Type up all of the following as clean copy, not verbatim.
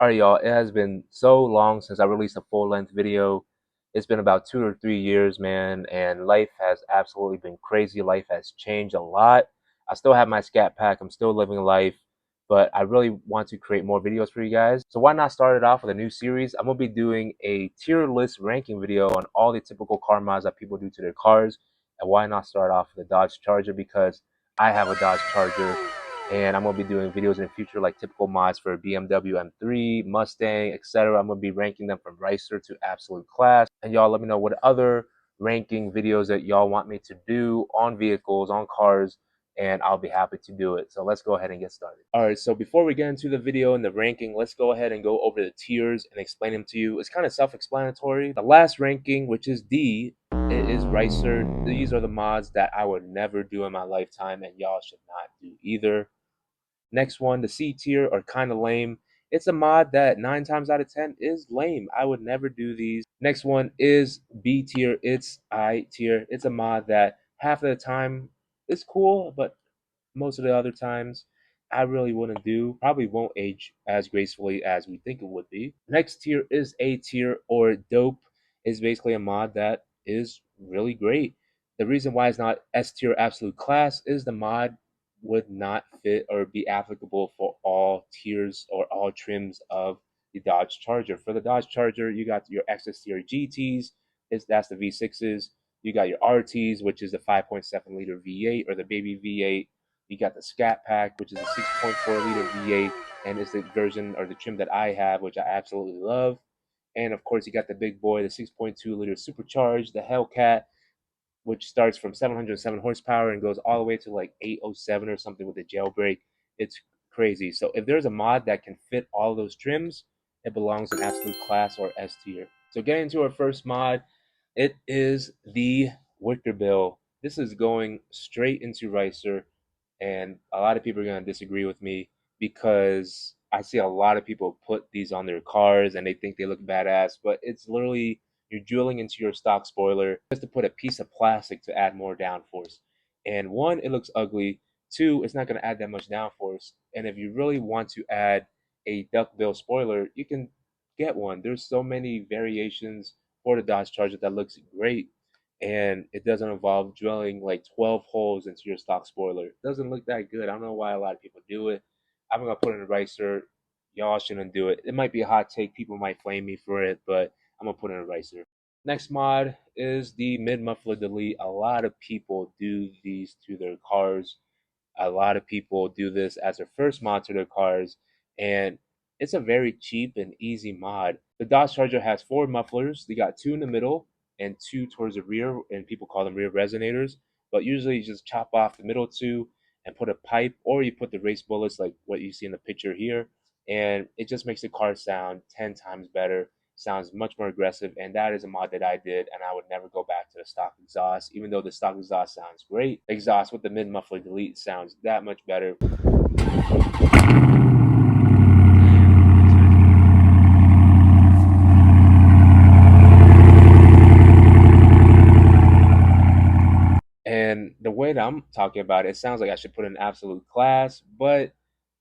Alright, y'all, it has been so long since I released a full-length video. It's been about 2 or 3 years, man, and life has absolutely been crazy. Life has changed a lot. I still have my scat pack. I'm still living life, but I really want to create more videos for you guys. So why not start it off with a new series? I'm going to be doing a tier list ranking video on all the typical car mods that people do to their cars. And why not start off with a Dodge Charger? Because I have a Dodge Charger and I'm going to be doing videos in the future like typical mods for BMW M3, Mustang, etc. I'm going to be ranking them from Ricer to absolute class. And y'all let me know what other ranking videos that y'all want me to do on vehicles, on cars, and I'll be happy to do it. So let's go ahead and get started. All right, so before we get into the video and the ranking, let's go ahead and go over the tiers and explain them to you. It's kind of self-explanatory. The last ranking, which is D, it is Ricer. These are the mods that I would never do in my lifetime, and y'all should not do either. Next one, the C tier are kind of lame. It's a mod that 9 times out of 10 is lame. I would never do these. Next one is B tier. It's I tier. It's a mod that half of the time is cool, but most of the other times I really wouldn't do. Probably won't age as gracefully as we think it would be. Next tier is A tier, or dope. Is basically a mod that is really great. The reason why it's not S tier absolute class is the mod would not fit or be applicable for all tiers or all trims of the Dodge Charger. For the Dodge Charger, you got your XS tier GTs, that's the V6s. You got your RTs, which is the 5.7 liter V8 or the baby V8. You got the Scat Pack, which is a 6.4 liter V8, and it's the version or the trim that I have, which I absolutely love. And of course, you got the big boy, the 6.2 liter supercharged, the Hellcat, which starts from 707 horsepower and goes all the way to like 807 or something with a jailbreak. It's crazy. So if there's a mod that can fit all those trims, it belongs in absolute class or S tier. So getting into our first mod, it is the Wicker Bill. This is going straight into Ricer, and a lot of people are going to disagree with me because I see a lot of people put these on their cars and they think they look badass, but it's literally you're drilling into your stock spoiler just to put a piece of plastic to add more downforce. And one, it looks ugly. Two, it's not going to add that much downforce. And if you really want to add a duckbill spoiler, you can get one. There's so many variations for the Dodge Charger that looks great, and it doesn't involve drilling like 12 holes into your stock spoiler. It doesn't look that good. I don't know why a lot of people do it. I'm gonna put in a Ricer. Y'all shouldn't do it. It might be a hot take. People might flame me for it, but I'm gonna put in a Ricer. Next mod is the mid muffler delete. A lot of people do these to their cars. A lot of people do this as their first mod to their cars, and it's a very cheap and easy mod. The Dodge Charger has 4 mufflers. They got 2 in the middle and 2 towards the rear, and people call them rear resonators. But usually you just chop off the middle 2 and put a pipe, or you put the race bullets like what you see in the picture here, and it just makes the car sound 10 times better. Sounds much more aggressive, and that is a mod that I did, and I would never go back to the stock exhaust. Even though the stock exhaust sounds great, exhaust with the mid muffler delete sounds that much better. And the way that I'm talking about it, it sounds like I should put in absolute class, but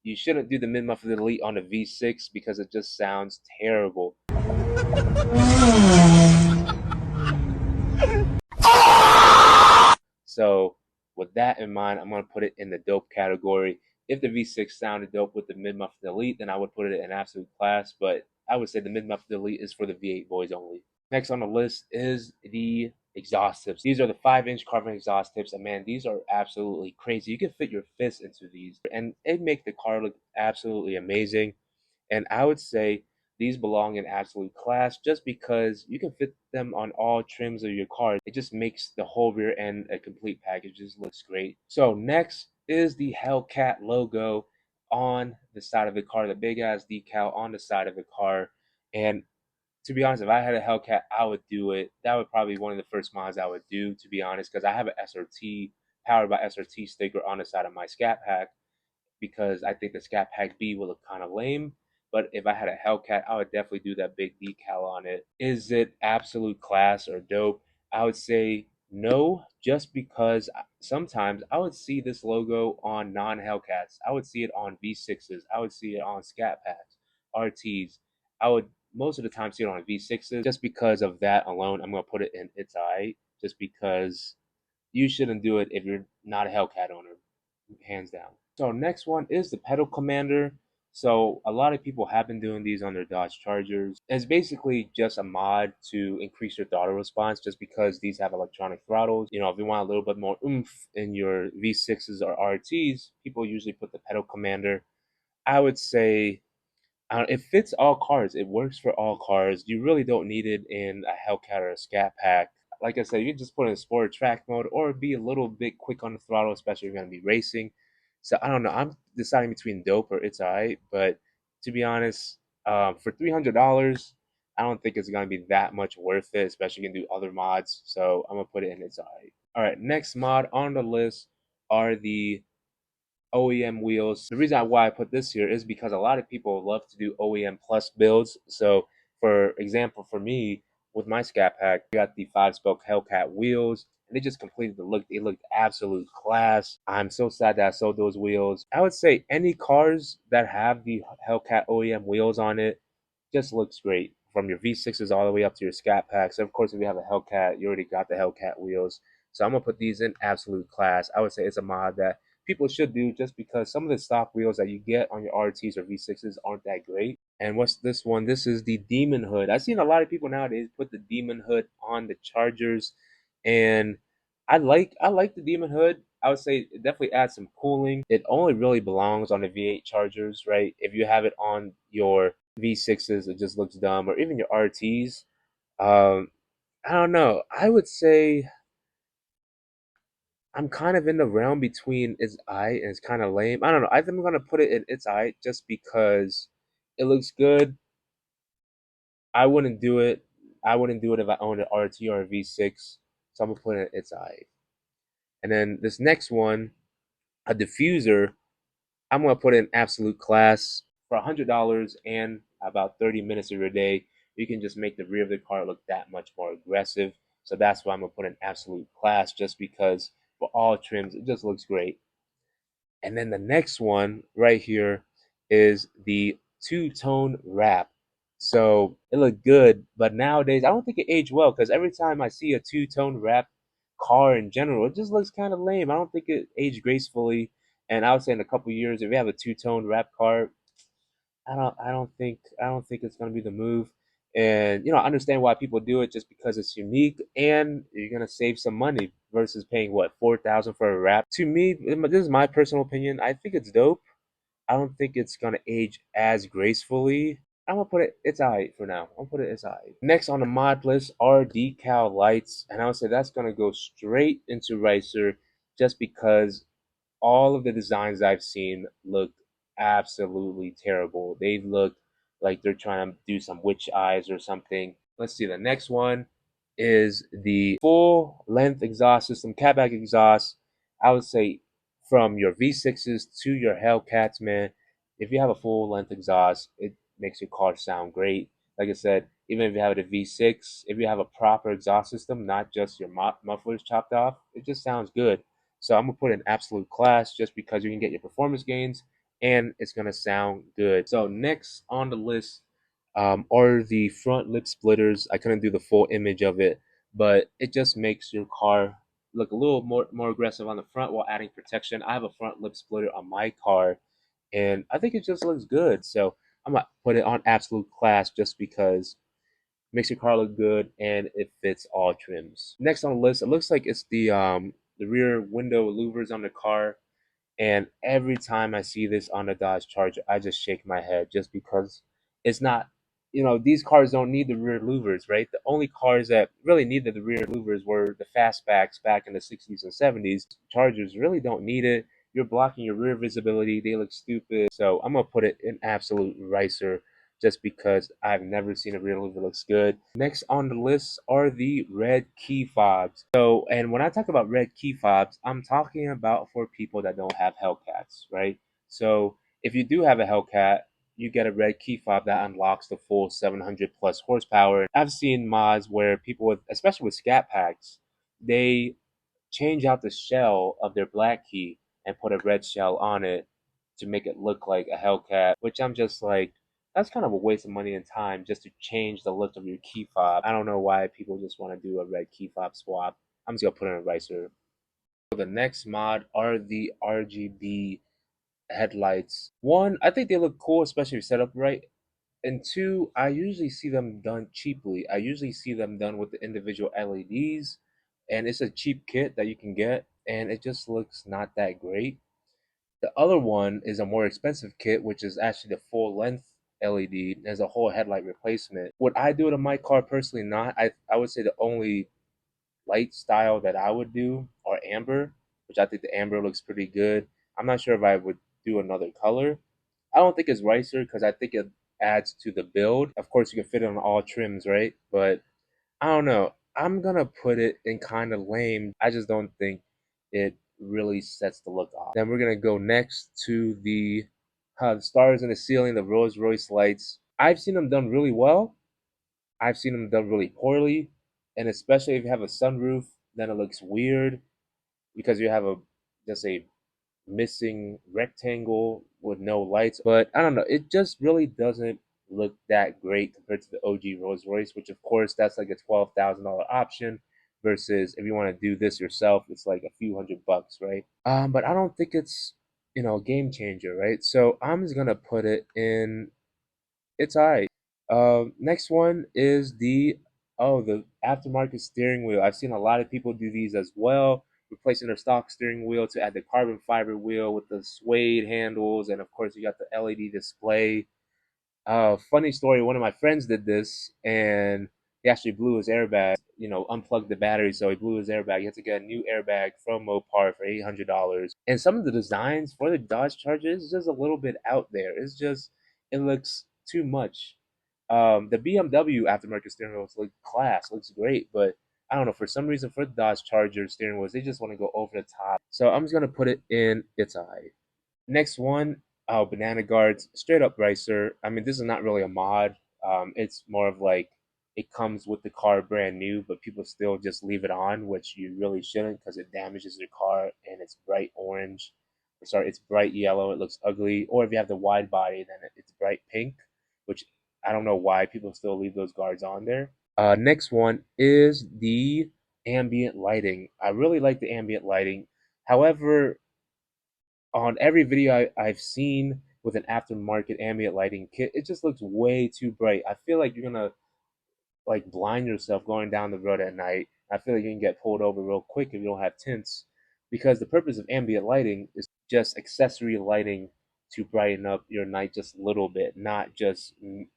you shouldn't do the mid muffler delete on the V6 because it just sounds terrible. So with that in mind, I'm going to put it in the dope category. If the V6 sounded dope with the mid muffler delete, then I would put it in absolute class, but I would say the mid muffler delete is for the V8 boys only. Next on the list is the exhaust tips. These are the 5-inch carbon exhaust tips, and man, these are absolutely crazy. You can fit your fist into these, and it make the car look absolutely amazing. And I would say these belong in absolute class just because you can fit them on all trims of your car. It just makes the whole rear end a complete package. It just looks great. So next is the Hellcat logo on the side of the car, the big ass decal on the side of the car. And to be honest, if I had a Hellcat, I would do it. That would probably be one of the first mods I would do, to be honest, because I have an SRT powered by SRT sticker on the side of my Scat Pack because I think the Scat Pack B will look kind of lame. But if I had a Hellcat, I would definitely do that big decal on it. Is it absolute class or dope? I would say no, just because sometimes I would see this logo on non-Hellcats. I would see it on V6s. I would see it on Scat Packs. RTs, I would most of the time see it on V6s. Just because of that alone, I'm gonna put it in it's alright. Just because you shouldn't do it if you're not a Hellcat owner, hands down. So next one is the pedal commander. So a lot of people have been doing these on their Dodge Chargers. It's basically just a mod to increase your throttle response just because these have electronic throttles. You know, if you want a little bit more oomph in your V6s or RTs, people usually put the pedal commander. I would say it fits all cars. It works for all cars. You really don't need it in a Hellcat or a Scat Pack. Like I said, you can just put it in sport track mode or be a little bit quick on the throttle, especially if you're going to be racing. So I don't know. I'm deciding between dope or it's alright. But to be honest, for $300, I don't think it's going to be that much worth it, especially you can do other mods. So I'm going to put it in it's alright. All right, next mod on the list are the OEM wheels. The reason why I put this here is because a lot of people love to do OEM plus builds. So, for example, for me, with my Scat Pack, I got the 5-spoke Hellcat wheels, and they just completed the look. They looked absolute class. I'm so sad that I sold those wheels. I would say any cars that have the Hellcat OEM wheels on it just looks great. From your V6s all the way up to your Scat Packs. Of course, if you have a Hellcat, you already got the Hellcat wheels. So I'm gonna put these in absolute class. I would say it's a mod that people should do just because some of the stock wheels that you get on your RTs or V6s aren't that great. And what's this one? This is the Demon Hood. I've seen a lot of people nowadays put the Demon Hood on the Chargers, and I like the Demon Hood. I would say it definitely adds some cooling. It only really belongs on the V8 Chargers, right? If you have it on your V6s, it just looks dumb, or even your RTs. Um, I don't know. I would say I'm kind of in the realm between it's I and it's kind of lame. I don't know. I think I'm gonna put it in it's I just because it looks good. I wouldn't do it. I wouldn't do it if I owned an RT or a V6. So I'm gonna put it in it's I. And then this next one, a diffuser, I'm gonna put in absolute class for $100 and about 30 minutes of your day. You can just make the rear of the car look that much more aggressive. So that's why I'm gonna put in absolute class, just because for all trims it just looks great. And then the next one right here is the two-tone wrap. So it looked good, but nowadays I don't think it aged well because every time I see a two-tone wrap car in general, it just looks kind of lame. I don't think it aged gracefully. And I would say in a couple years, if you have a two-tone wrap car, I don't think it's gonna be the move. And I understand why people do it just because it's unique and you're gonna save some money versus paying what 4,000 for a wrap. To me, this is my personal opinion. I think it's dope. I don't think it's gonna age as gracefully. I'm gonna put it. It's alright for now. I'm gonna put it. It's alright. Next on the mod list are decal lights, and I would say that's gonna go straight into Ricer, just because all of the designs I've seen look absolutely terrible. They look like they're trying to do some witch eyes or something. Let's see. The next one is the full length exhaust system, catback exhaust. I would say from your V6s to your Hellcats, man, if you have a full length exhaust, it makes your car sound great. Like I said, even if you have a V6, if you have a proper exhaust system, not just your mufflers chopped off, it just sounds good. So I'm gonna put in absolute class just because you can get your performance gains and it's gonna sound good. So next on the list are the front lip splitters. I couldn't do the full image of it, but it just makes your car look a little more aggressive on the front while adding protection. I have a front lip splitter on my car, and I think it just looks good. So I'm gonna put it on absolute class just because it makes your car look good and it fits all trims. Next on the list, it looks like it's the rear window louvers on the car. And every time I see this on the Dodge Charger, I just shake my head just because it's not, these cars don't need the rear louvers, right? The only cars that really needed the rear louvers were the fastbacks back in the 60s and 70s. Chargers really don't need it. You're blocking your rear visibility. They look stupid. So I'm going to put it in absolute ricer just because I've never seen a rear louver looks good. Next on the list are the red key fobs. So, and when I talk about red key fobs, I'm talking about for people that don't have Hellcats, right? So, if you do have a Hellcat, you get a red key fob that unlocks the full 700 plus horsepower. I've seen mods where people with, especially with Scat Packs, they change out the shell of their black key and put a red shell on it to make it look like a Hellcat, which I'm just like, that's kind of a waste of money and time just to change the look of your key fob. I don't know why people just want to do a red key fob swap. I'm just gonna put in a ricer. The next mod are the RGB headlights. One, I think they look cool, especially if set up right. And two, I usually see them done cheaply. I usually see them done with the individual LEDs, and it's a cheap kit that you can get, and it just looks not that great. The other one is a more expensive kit, which is actually the full length LED as a whole headlight replacement. Would I do it in my car personally? Not. I would say the only light style that I would do are amber, which I think the amber looks pretty good. I'm not sure if I would do another color. I don't think it's ricer because I think it adds to the build. Of course, you can fit it on all trims, right? But I don't know. I'm gonna put it in kind of lame. I just don't think it really sets the look off. Then we're gonna go next to the stars in the ceiling, the Rolls Royce lights. I've seen them done really well. I've seen them done really poorly, and especially if you have a sunroof, then it looks weird because you have a just a missing rectangle with no lights. But I don't know, it just really doesn't look that great compared to the OG Rolls Royce, which of course that's like a $12,000 option. Versus if you want to do this yourself, it's like a few $100, right? But I don't think it's a game changer, right? So I'm just gonna put it in. It's alright. Next one is the aftermarket steering wheel. I've seen a lot of people do these as well, replacing their stock steering wheel to add the carbon fiber wheel with the suede handles, and of course you got the LED display. Funny story, one of my friends did this and he actually blew his airbag, unplugged the battery, so he blew his airbag. He had to get a new airbag from Mopar for $800. And some of the designs for the Dodge Charger is just a little bit out there. It looks too much. The BMW aftermarket steering wheels look class, looks great, but I don't know, for some reason for the Dodge Charger steering wheels, they just want to go over the top. So I'm just gonna put it in its eye. Next one, Banana Guards, straight up ricer. I mean, this is not really a mod. It's more of like it comes with the car brand new, but people still just leave it on, which you really shouldn't because it damages your car and it's bright orange. Or sorry, it's bright yellow. It looks ugly. Or if you have the wide body, then it's bright pink, which I don't know why people still leave those guards on there. Next one is the ambient lighting. I really like the ambient lighting. However, on every video I've seen with an aftermarket ambient lighting kit, it just looks way too bright. I feel like you're gonna like blind yourself going down the road at night. I feel like you can get pulled over real quick if you don't have tints, because the purpose of ambient lighting is just accessory lighting to brighten up your night just a little bit, not just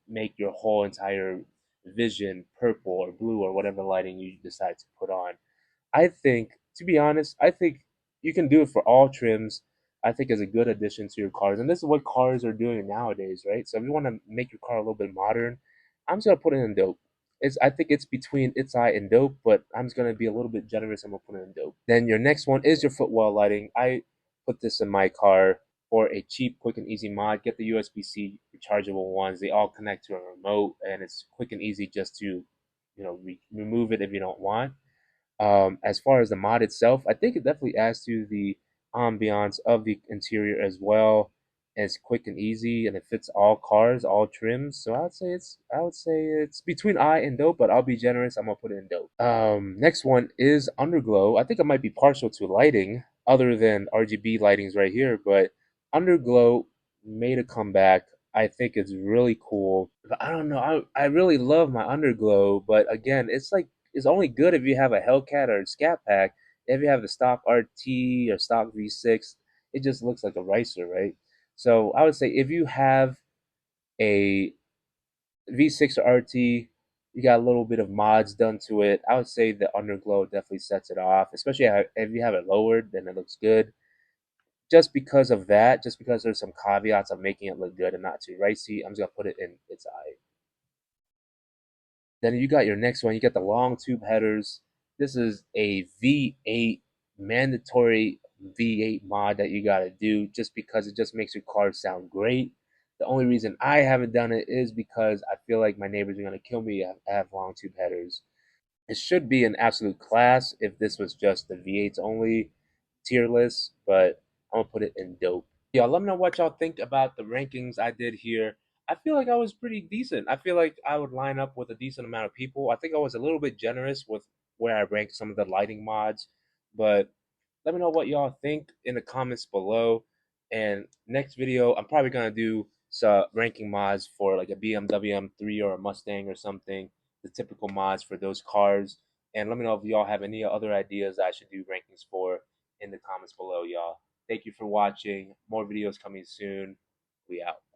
make your whole entire vision purple or blue or whatever lighting you decide to put on. I think, to be honest, I think you can do it for all trims. I think is a good addition to your cars, and this is what cars are doing nowadays, right? So if you want to make your car a little bit modern, I'm just gonna put it in dope. I think it's between its eye and dope, but I'm just gonna be a little bit generous. I'm gonna put it in dope. Then your next one is your footwell lighting. I put this in my car for a cheap, quick, and easy mod. Get the USB-C rechargeable ones. They all connect to a remote, and it's quick and easy just to, remove it if you don't want. As far as the mod itself, I think it definitely adds to the ambiance of the interior as well. And it's quick and easy, and it fits all cars, all trims. So I would say it's between I and dope, but I'll be generous. I'm gonna put it in dope. Next one is Underglow. I think I might be partial to lighting, other than RGB lightings right here, but Underglow made a comeback. I think it's really cool. But I don't know. I really love my Underglow, but again, it's only good if you have a Hellcat or a Scat Pack. If you have the stock RT or stock V6, it just looks like a ricer, right? So I would say if you have a V6 or RT, you got a little bit of mods done to it. I would say the Underglow definitely sets it off, especially if you have it lowered, then it looks good. Just because of that, just because there's some caveats of making it look good and not too ricey, I'm just gonna put it in its eye. Then you got your next one. You got the long tube headers. This is a V8 mandatory V8 mod that you gotta do just because it just makes your car sound great. The only reason I haven't done it is because I feel like my neighbors are gonna kill me if I have long tube headers. It should be an absolute class if this was just the V8s only tier list, but I'm gonna put it in dope. Y'all, let me know what y'all think about the rankings I did here. I feel like I was pretty decent. I feel like I would line up with a decent amount of people. I think I was a little bit generous with where I ranked some of the lighting mods, but let me know what y'all think in the comments below. And next video, I'm probably gonna do some ranking mods for like a BMW M3 or a Mustang or something, the typical mods for those cars. And let me know if y'all have any other ideas I should do rankings for in the comments below, y'all. Thank you for watching. More videos coming soon. We out.